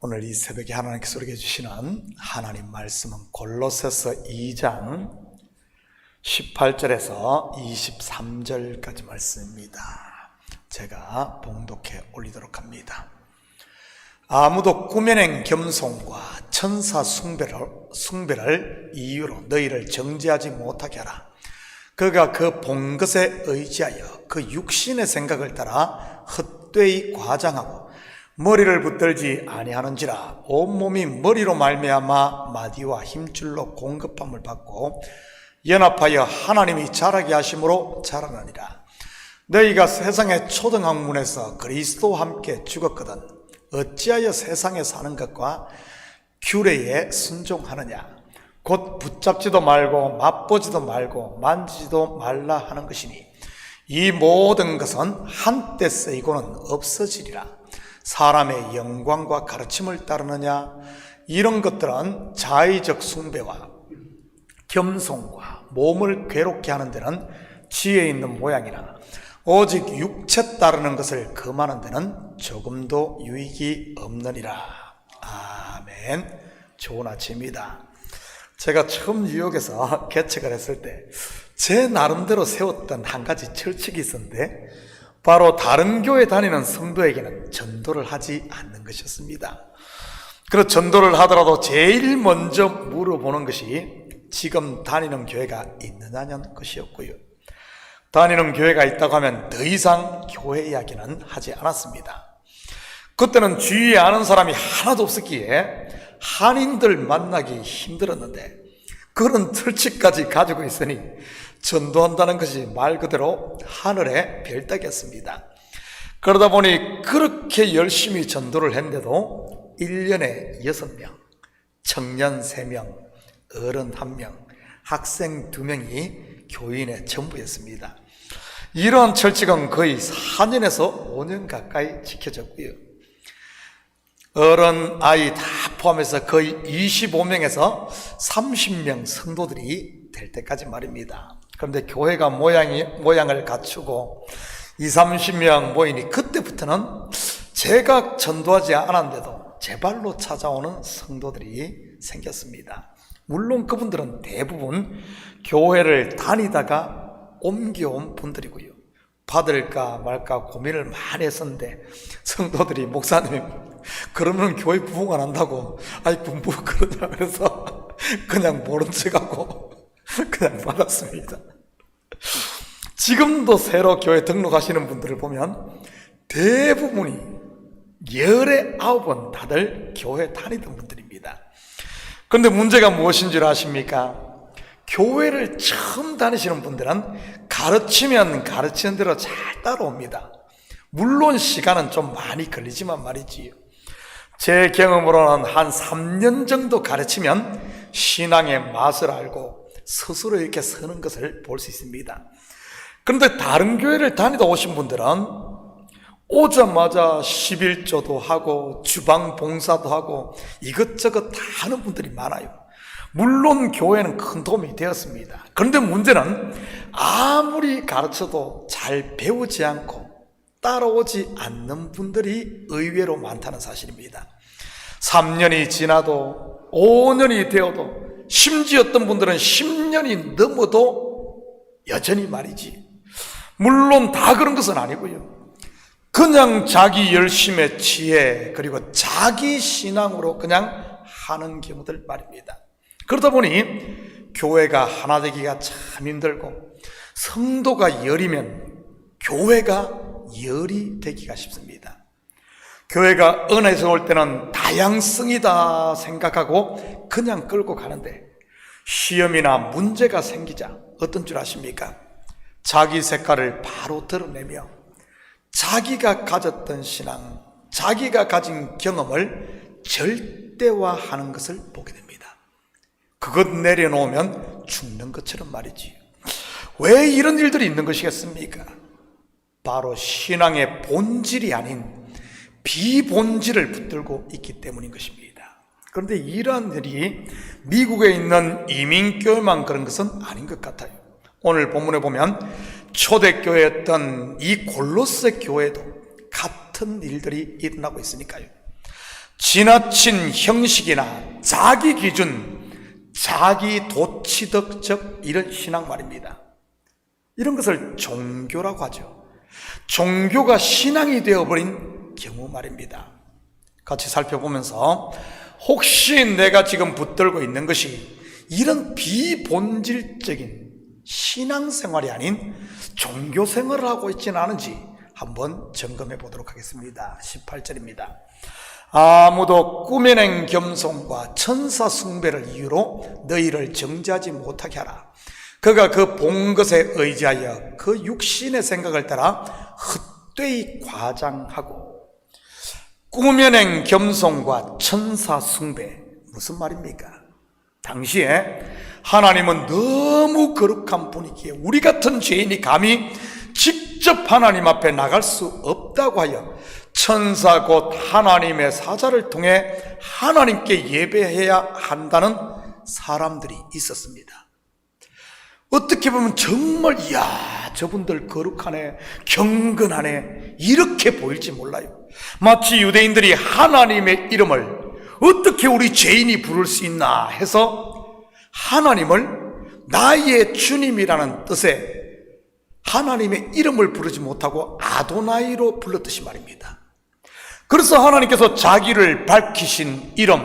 오늘 이 새벽에 하나님께서 우리에게 주시는 하나님 말씀은 골로새서 2장 18절에서 23절까지 말씀입니다. 제가 봉독해 올리도록 합니다. 아무도 꾸며낸 겸손과 천사 숭배를 이유로 너희를 정죄하지 못하게 하라. 그가 그 본 것에 의지하여 그 육신의 생각을 따라 헛되이 과장하고 머리를 붙들지 아니하는지라. 온몸이 머리로 말미암아 마디와 힘줄로 공급함을 받고 연합하여 하나님이 자라게 하심으로 자라느니라. 너희가 세상의 초등학문에서 그리스도와 함께 죽었거든 어찌하여 세상에 사는 것과 규례에 순종하느냐. 곧 붙잡지도 말고 맛보지도 말고 만지지도 말라 하는 것이니 이 모든 것은 한때 쓰이고는 없어지리라. 사람의 영광과 가르침을 따르느냐. 이런 것들은 자의적 숭배와 겸손과 몸을 괴롭게 하는 데는 지혜 있는 모양이나 오직 육체 따르는 것을 금하는 데는 조금도 유익이 없느니라. 아멘. 좋은 아침입니다. 제가 처음 뉴욕에서 개척을 했을 때 제 나름대로 세웠던 한 가지 철칙이 있었는데 바로 다른 교회 다니는 성도에게는 전도를 하지 않는 것이었습니다. 그래서 전도를 하더라도 제일 먼저 물어보는 것이 지금 다니는 교회가 있느냐는 것이었고요. 다니는 교회가 있다고 하면 더 이상 교회 이야기는 하지 않았습니다. 그때는 주위에 아는 사람이 하나도 없었기에 한인들 만나기 힘들었는데 그런 철칙까지 가지고 있으니 전도한다는 것이 말 그대로 하늘의 별따기였습니다. 그러다 보니 그렇게 열심히 전도를 했는데도 1년에 6명, 청년 3명, 어른 1명, 학생 2명이 교인의 전부였습니다. 이러한 철칙은 거의 4년에서 5년 가까이 지켜졌고요. 어른, 아이 다 포함해서 거의 25명에서 30명 성도들이 될 때까지 말입니다. 그런데 교회가 모양을 갖추고 20-30명 모이니 그때부터는 제가 전도하지 않았는데도 제 발로 찾아오는 성도들이 생겼습니다. 물론 그분들은 대부분 교회를 다니다가 옮겨온 분들이고요. 받을까 말까 고민을 많이 했었는데 성도들이 목사님 그러면 교회 부흥 안 한다고 아이 군부 그러냐 그래서 그냥 모른 척하고 그냥 받았습니다. 지금도 새로 교회 등록하시는 분들을 보면 대부분이 19번 다들 교회 다니던 분들입니다. 그런데 문제가 무엇인 줄 아십니까? 교회를 처음 다니시는 분들은 가르치면 가르치는 대로 잘 따라옵니다. 물론 시간은 좀 많이 걸리지만 말이지요. 제 경험으로는 한 3년 정도 가르치면 신앙의 맛을 알고 스스로 이렇게 서는 것을 볼 수 있습니다. 그런데 다른 교회를 다니다 오신 분들은 오자마자 11조도 하고 주방 봉사도 하고 이것저것 다 하는 분들이 많아요. 물론 교회는 큰 도움이 되었습니다. 그런데 문제는 아무리 가르쳐도 잘 배우지 않고 따라오지 않는 분들이 의외로 많다는 사실입니다. 3년이 지나도 5년이 되어도 심지어 어떤 분들은 10년이 넘어도 여전히 말이지. 물론 다 그런 것은 아니고요. 그냥 자기 열심의 지혜 그리고 자기 신앙으로 그냥 하는 경우들 말입니다. 그러다 보니 교회가 하나 되기가 참 힘들고 성도가 열이면 교회가 열이 되기가 쉽습니다. 교회가 은혜에서 올 때는 다양성이다 생각하고 그냥 끌고 가는데 시험이나 문제가 생기자 어떤 줄 아십니까? 자기 색깔을 바로 드러내며 자기가 가졌던 신앙, 자기가 가진 경험을 절대화하는 것을 보게 됩니다. 그것 내려놓으면 죽는 것처럼 말이지. 왜 이런 일들이 있는 것이겠습니까? 바로 신앙의 본질이 아닌 비본질을 붙들고 있기 때문인 것입니다. 그런데 이러한 일이 미국에 있는 이민교회만 그런 것은 아닌 것 같아요. 오늘 본문에 보면 초대교회였던 이 골로새 교회도 같은 일들이 일어나고 있으니까요. 지나친 형식이나 자기 기준, 자기 도취덕적 이런 신앙 말입니다. 이런 것을 종교라고 하죠. 종교가 신앙이 되어버린 경우 말입니다. 같이 살펴보면서 혹시 내가 지금 붙들고 있는 것이 이런 비본질적인 신앙생활이 아닌 종교생활을 하고 있지는 않은지 한번 점검해 보도록 하겠습니다. 18절입니다. 아무도 꾸며낸 겸손과 천사 숭배를 이유로 너희를 정죄하지 못하게 하라. 그가 그 본 것에 의지하여 그 육신의 생각을 따라 헛되이 과장하고. 꾸며낸 겸손과 천사 숭배, 무슨 말입니까? 당시에 하나님은 너무 거룩한 분이기에 우리 같은 죄인이 감히 직접 하나님 앞에 나갈 수 없다고 하여 천사 곧 하나님의 사자를 통해 하나님께 예배해야 한다는 사람들이 있었습니다. 어떻게 보면 정말 이야 저분들 거룩하네, 경건하네 이렇게 보일지 몰라요. 마치 유대인들이 하나님의 이름을 어떻게 우리 죄인이 부를 수 있나 해서 하나님을 나의 주님이라는 뜻의 하나님의 이름을 부르지 못하고 아도나이로 불렀듯이 말입니다. 그래서 하나님께서 자기를 밝히신 이름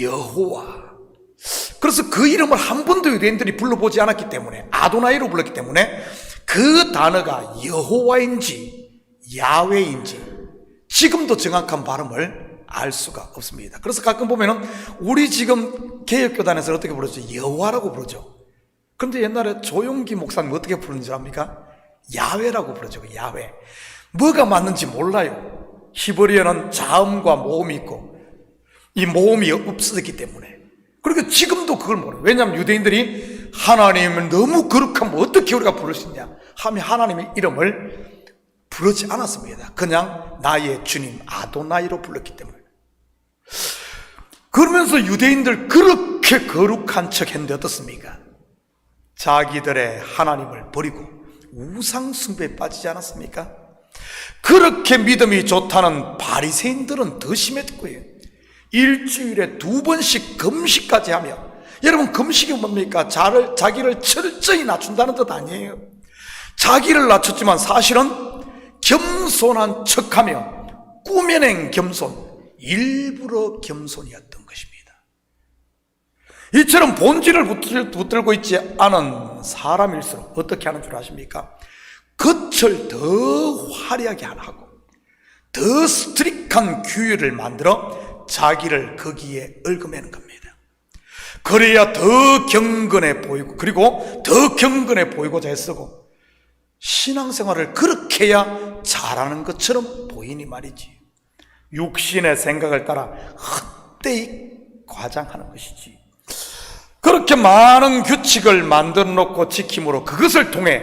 여호와, 그래서 그 이름을 한 번도 유대인들이 불러보지 않았기 때문에 아도나이로 불렀기 때문에 그 단어가 여호와인지 야훼인지 지금도 정확한 발음을 알 수가 없습니다. 그래서 가끔 보면은 우리 지금 개혁교단에서 어떻게 부르죠? 여호와라고 부르죠. 그런데 옛날에 조용기 목사님 어떻게 부르는 줄 압니까? 야훼라고 부르죠. 야훼. 뭐가 맞는지 몰라요. 히브리어는 자음과 모음이 있고 이 모음이 없어졌기 때문에. 그러니까 지금도 그걸 모르요. 왜냐하면 유대인들이 하나님을 너무 거룩하면 어떻게 우리가 부를 수 있냐 하며 하나님의 이름을 부르지 않았습니다. 그냥 나의 주님 아도나이로 불렀기 때문에. 그러면서 유대인들 그렇게 거룩한 척 했는데 어떻습니까? 자기들의 하나님을 버리고 우상 숭배에 빠지지 않았습니까? 그렇게 믿음이 좋다는 바리새인들은 더 심했고요. 일주일에 2번씩 금식까지 하며, 여러분 금식이 뭡니까? 자기를 철저히 낮춘다는 뜻 아니에요. 자기를 낮췄지만 사실은 겸손한 척하며 꾸며낸 겸손, 일부러 겸손이었던 것입니다. 이처럼 본질을 붙들고 있지 않은 사람일수록 어떻게 하는 줄 아십니까? 겉을 더 화려하게 하고 더 스트릭한 규율을 만들어 자기를 거기에 얽어매는 겁니다. 그래야 더 경건해 보이고, 그리고 더 경건해 보이고자 애쓰고 신앙생활을 그렇게 해야 잘하는 것처럼 보이니 말이지. 육신의 생각을 따라 헛되이 과장하는 것이지. 그렇게 많은 규칙을 만들어 놓고 지킴으로 그것을 통해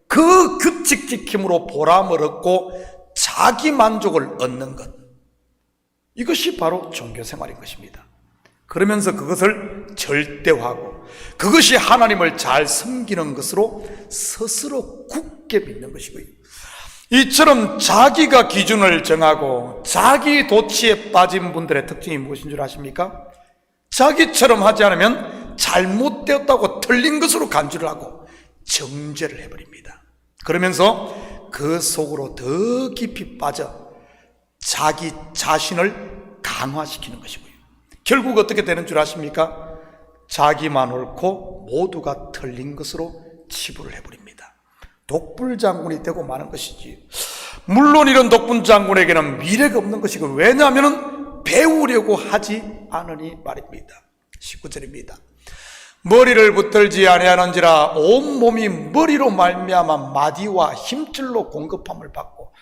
그 규칙 지킴으로 보람을 얻고 자기 만족을 얻는 것, 이것이 바로 종교생활인 것입니다. 그러면서 그것을 절대화하고 그것이 하나님을 잘 섬기는 것으로 스스로 굳게 믿는 것이고요. 이처럼 자기가 기준을 정하고 자기 도취에 빠진 분들의 특징이 무엇인 줄 아십니까? 자기처럼 하지 않으면 잘못되었다고 틀린 것으로 간주를 하고 정죄를 해버립니다. 그러면서 그 속으로 더 깊이 빠져 자기 자신을 강화시키는 것이고요. 결국 어떻게 되는 줄 아십니까? 자기만 옳고 모두가 틀린 것으로 치부를 해버립니다. 독불장군이 되고 마는 것이지. 물론 이런 독불장군에게는 미래가 없는 것이고, 왜냐하면 배우려고 하지 않으니 말입니다. 19절입니다. 머리를 붙들지 아니하는지라 온몸이 머리로 말미암아 마디와 힘줄로 공급함을 받고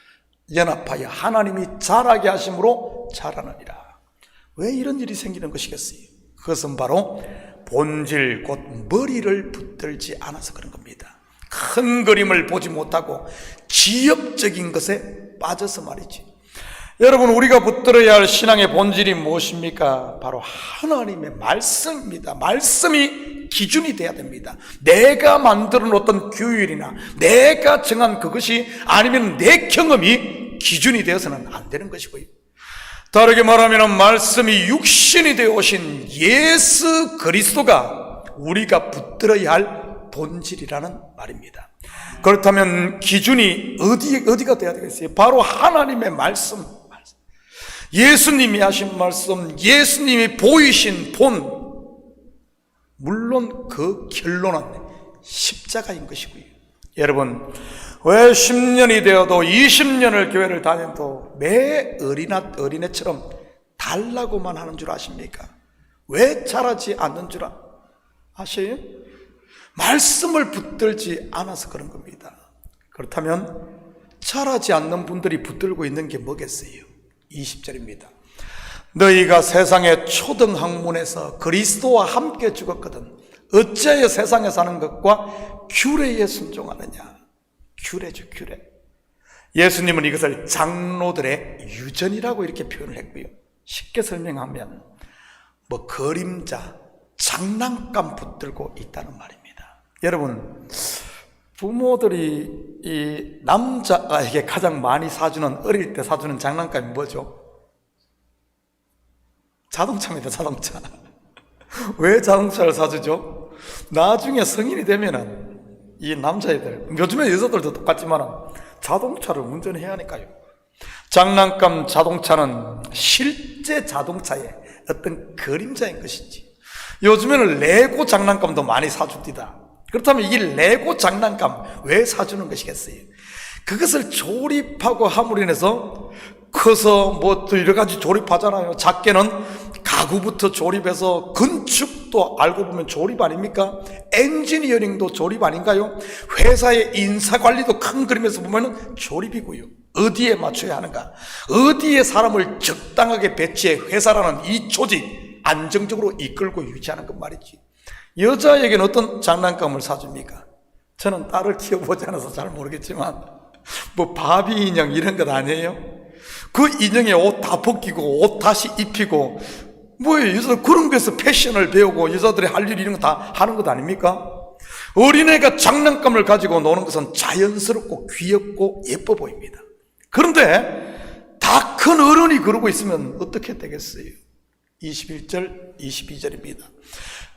연합하여 하나님이 자라게 하심으로 자라느니라. 왜 이런 일이 생기는 것이겠어요? 그것은 바로 본질 곧 머리를 붙들지 않아서 그런 겁니다. 큰 그림을 보지 못하고 지엽적인 것에 빠져서 말이지. 여러분, 우리가 붙들어야 할 신앙의 본질이 무엇입니까? 바로 하나님의 말씀입니다. 말씀이 기준이 돼야 됩니다. 내가 만들어 놓았던 규율이나 내가 정한 그것이 아니면 내 경험이 기준이 되어서는 안 되는 것이고요. 다르게 말하면 말씀이 육신이 되어 오신 예수 그리스도가 우리가 붙들어야 할 본질이라는 말입니다. 그렇다면 기준이 어디가 돼야 되겠어요? 바로 하나님의 말씀, 예수님이 하신 말씀, 예수님이 보이신 본, 물론 그 결론은 십자가인 것이고요. 여러분, 왜 10년이 되어도 20년을 교회를 다녀도 매 어린애처럼 달라고만 하는 줄 아십니까? 왜 자라지 않는 줄 아세요? 말씀을 붙들지 않아서 그런 겁니다. 그렇다면 자라지 않는 분들이 붙들고 있는 게 뭐겠어요? 20절입니다. 너희가 세상의 초등학문에서 그리스도와 함께 죽었거든 어찌하여 세상에 사는 것과 규례에 순종하느냐. 규례죠, 규례. 예수님은 이것을 장로들의 유전이라고 이렇게 표현을 했고요. 쉽게 설명하면 그림자, 장난감 붙들고 있다는 말입니다. 여러분, 부모들이 이 남자에게 가장 많이 사주는, 어릴 때 사주는 장난감이 뭐죠? 자동차입니다, 자동차. 왜 자동차를 사주죠? 나중에 성인이 되면은 이 남자애들, 요즘에 여자들도 똑같지만 자동차를 운전해야 하니까요. 장난감 자동차는 실제 자동차의 어떤 그림자인 것이지. 요즘에는 레고 장난감도 많이 사줍니다. 그렇다면 이 레고 장난감 왜 사주는 것이겠어요? 그것을 조립하고 함으로 인해서 커서 또 여러 가지 조립하잖아요. 작게는 가구부터 조립해서 건축도 알고 보면 조립 아닙니까? 엔지니어링도 조립 아닌가요? 회사의 인사관리도 큰 그림에서 보면 조립이고요. 어디에 맞춰야 하는가? 어디에 사람을 적당하게 배치해 회사라는 이 조직 안정적으로 이끌고 유지하는 것 말이지. 여자에게는 어떤 장난감을 사줍니까? 저는 딸을 키워보지 않아서 잘 모르겠지만 바비 인형 이런 것 아니에요? 그 인형에 옷 다 벗기고 옷 다시 입히고 여자들 그런 거에서 패션을 배우고 여자들이 할 일 이런 거 다 하는 것 아닙니까? 어린애가 장난감을 가지고 노는 것은 자연스럽고 귀엽고 예뻐 보입니다. 그런데 다 큰 어른이 그러고 있으면 어떻게 되겠어요? 21절 22절입니다.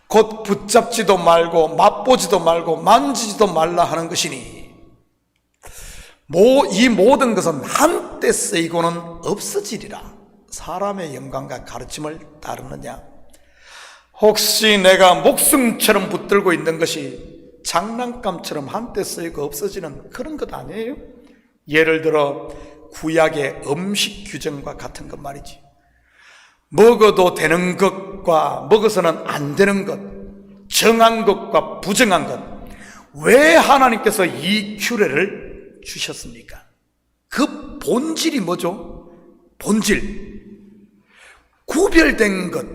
곧 붙잡지도 말고 맛보지도 말고 만지지도 말라 하는 것이니 이 모든 것은 한때 쓰이고는 없어지리라. 사람의 영광과 가르침을 따르느냐? 혹시 내가 목숨처럼 붙들고 있는 것이 장난감처럼 한때 쓰이고 없어지는 그런 것 아니에요? 예를 들어 구약의 음식 규정과 같은 것 말이지. 먹어도 되는 것과 먹어서는 안 되는 것, 정한 것과 부정한 것, 왜 하나님께서 이 규례를 주셨습니까? 그 본질이 뭐죠? 본질, 구별된 것,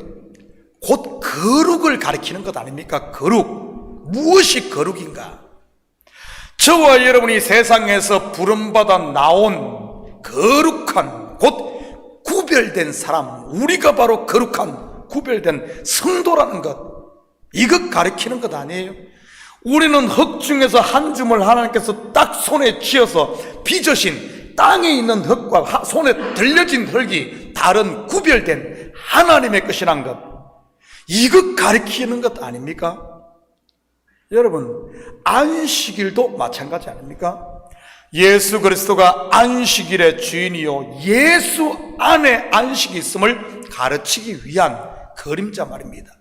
곧 거룩을 가리키는 것 아닙니까? 거룩, 무엇이 거룩인가? 저와 여러분이 세상에서 부름받아 나온 거룩한, 곧 구별된 사람, 우리가 바로 거룩한 구별된 성도라는 것, 이것 가리키는 것 아니에요? 우리는 흙 중에서 한 줌을 하나님께서 딱 손에 쥐어서 빚으신 땅에 있는 흙과 손에 들려진 흙이 다른 구별된 하나님의 것이란 것, 이것 가리키는 것 아닙니까? 여러분, 안식일도 마찬가지 아닙니까? 예수 그리스도가 안식일의 주인이요 예수 안에 안식이 있음을 가르치기 위한 그림자 말입니다.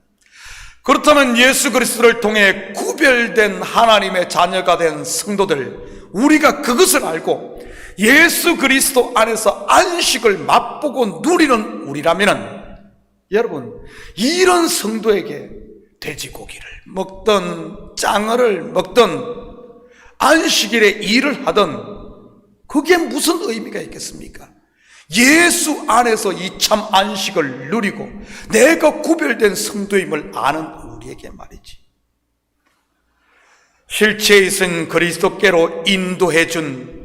그렇다면 예수 그리스도를 통해 구별된 하나님의 자녀가 된 성도들, 우리가 그것을 알고 예수 그리스도 안에서 안식을 맛보고 누리는 우리라면은, 여러분, 이런 성도에게 돼지고기를 먹든 짱어를 먹든 안식일에 일을 하든 그게 무슨 의미가 있겠습니까? 예수 안에서 이 참 안식을 누리고 내가 구별된 성도임을 아는 우리에게 말이지. 실체에 있은 그리스도께로 인도해준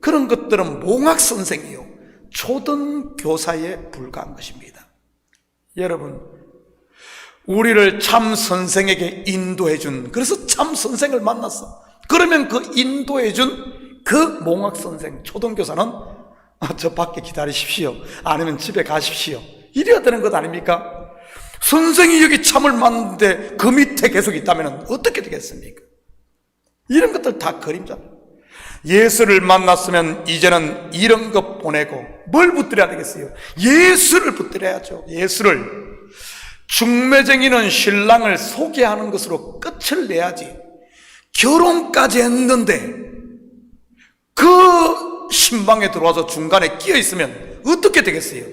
그런 것들은 몽학선생이요 초등교사에 불과한 것입니다. 여러분, 우리를 참 선생에게 인도해준, 그래서 참 선생을 만났어. 그러면 그 인도해준 그 몽학선생, 초등교사는 저 밖에 기다리십시오. 아니면 집에 가십시오. 이래야 되는 것 아닙니까? 선생이 여기 참을 맞는데 그 밑에 계속 있다면 어떻게 되겠습니까? 이런 것들 다 그림자입니다. 예수를 만났으면 이제는 이런 것 보내고 뭘 붙들어야 되겠어요? 예수를 붙들어야죠. 예수를. 중매쟁이는 신랑을 소개하는 것으로 끝을 내야지. 결혼까지 했는데 그 신방에 들어와서 중간에 끼어 있으면 어떻게 되겠어요?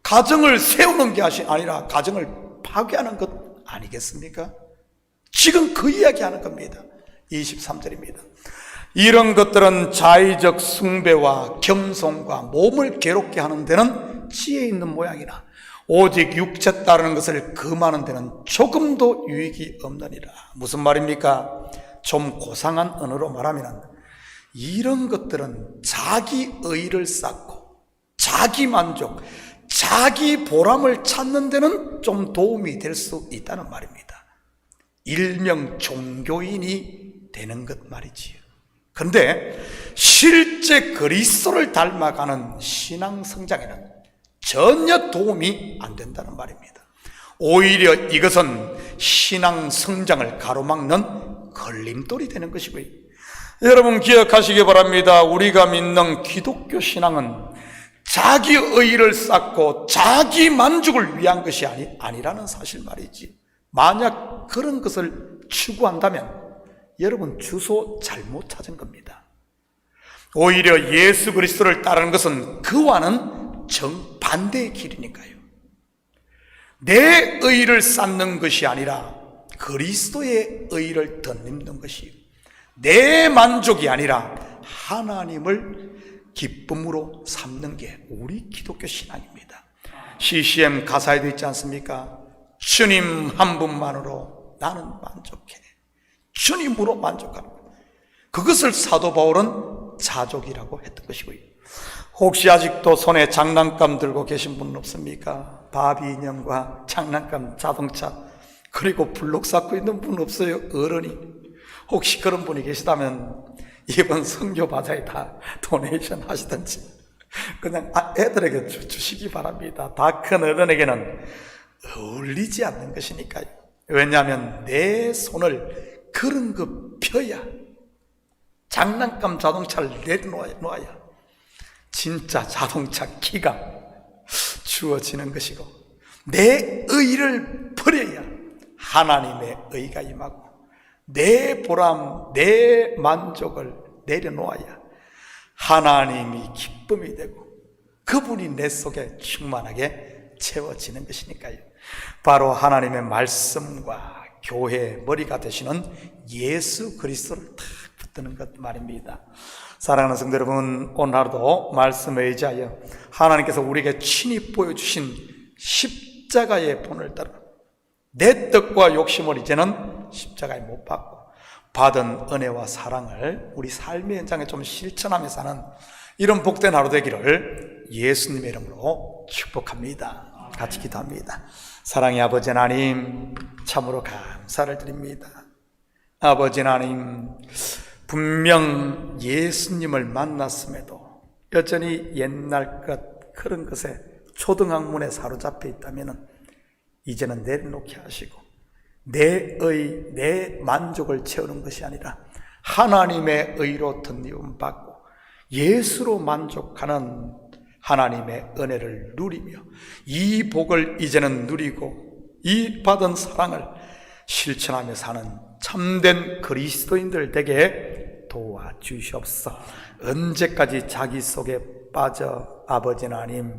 가정을 세우는 게 아니라 가정을 파괴하는 것 아니겠습니까? 지금 그 이야기 하는 겁니다. 23절입니다. 이런 것들은 자의적 숭배와 겸손과 몸을 괴롭게 하는 데는 지혜 있는 모양이나 오직 육체 따르는 것을 금하는 데는 조금도 유익이 없느니라. 무슨 말입니까? 좀 고상한 언어로 말하면 이런 것들은 자기 의를 쌓고 자기 만족, 자기 보람을 찾는 데는 좀 도움이 될 수 있다는 말입니다. 일명 종교인이 되는 것 말이지요. 그런데 실제 그리스도를 닮아가는 신앙 성장에는 전혀 도움이 안 된다는 말입니다. 오히려 이것은 신앙 성장을 가로막는 걸림돌이 되는 것이고요. 여러분 기억하시기 바랍니다. 우리가 믿는 기독교 신앙은 자기 의의를 쌓고 자기 만족을 위한 것이 아니라는 사실 말이지. 만약 그런 것을 추구한다면 여러분 주소 잘못 찾은 겁니다. 오히려 예수 그리스도를 따르는 것은 그와는 정반대의 길이니까요. 내 의의를 쌓는 것이 아니라 그리스도의 의의를 덧입는 것이요, 내 만족이 아니라 하나님을 기쁨으로 삼는 게 우리 기독교 신앙입니다. CCM 가사에도 있지 않습니까? 주님 한 분만으로 나는 만족해. 주님으로 만족하는 것. 그것을 사도 바울은 자족이라고 했던 것이고요. 혹시 아직도 손에 장난감 들고 계신 분 없습니까? 바비 인형과 장난감 자동차 그리고 블록 쌓고 있는 분 없어요? 어른이. 혹시 그런 분이 계시다면 이번 선교 바자에 다 도네이션 하시든지 그냥 애들에게 주시기 바랍니다. 다 큰 어른에게는 어울리지 않는 것이니까요. 왜냐하면 내 손을 그런 거 펴야, 장난감 자동차를 내려놓아야 진짜 자동차 키가 주어지는 것이고, 내 의를 버려야 하나님의 의가 임하고, 내 보람, 내 만족을 내려놓아야 하나님이 기쁨이 되고 그분이 내 속에 충만하게 채워지는 것이니까요. 바로 하나님의 말씀과 교회의 머리가 되시는 예수 그리스도를 딱 붙드는 것 말입니다. 사랑하는 성도 여러분, 오늘 하루도 말씀에 의지하여 하나님께서 우리에게 친히 보여주신 십자가의 본을 따라 내 뜻과 욕심을 이제는 십자가에 못 박고 받은 은혜와 사랑을 우리 삶의 현장에 좀 실천하며 사는 이런 복된 하루 되기를 예수님의 이름으로 축복합니다. 같이 기도합니다. 사랑의 아버지 하나님, 참으로 감사를 드립니다. 아버지 하나님, 분명 예수님을 만났음에도 여전히 옛날 것 그런 것에 초등학문에 사로잡혀 있다면 이제는 내려놓게 하시고 내 만족을 채우는 것이 아니라 하나님의 의로 덧입음 받고 예수로 만족하는 하나님의 은혜를 누리며 이 복을 이제는 누리고 이 받은 사랑을 실천하며 사는 참된 그리스도인들 되게 도와주시옵소서. 언제까지 자기 속에 빠져 아버지 하나님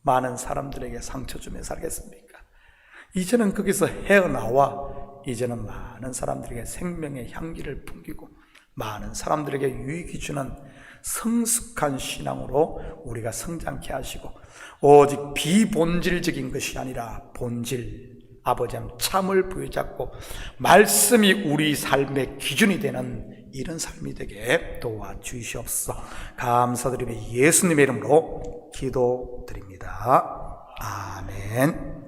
많은 사람들에게 상처 주며 살겠습니까? 이제는 거기서 헤어나와 이제는 많은 사람들에게 생명의 향기를 풍기고 많은 사람들에게 유익이 주는 성숙한 신앙으로 우리가 성장케 하시고 오직 비본질적인 것이 아니라 본질, 아버지 하나님 참을 부여잡고 말씀이 우리 삶의 기준이 되는 이런 삶이 되게 도와주시옵소서. 감사드리며 예수님의 이름으로 기도드립니다. 아멘.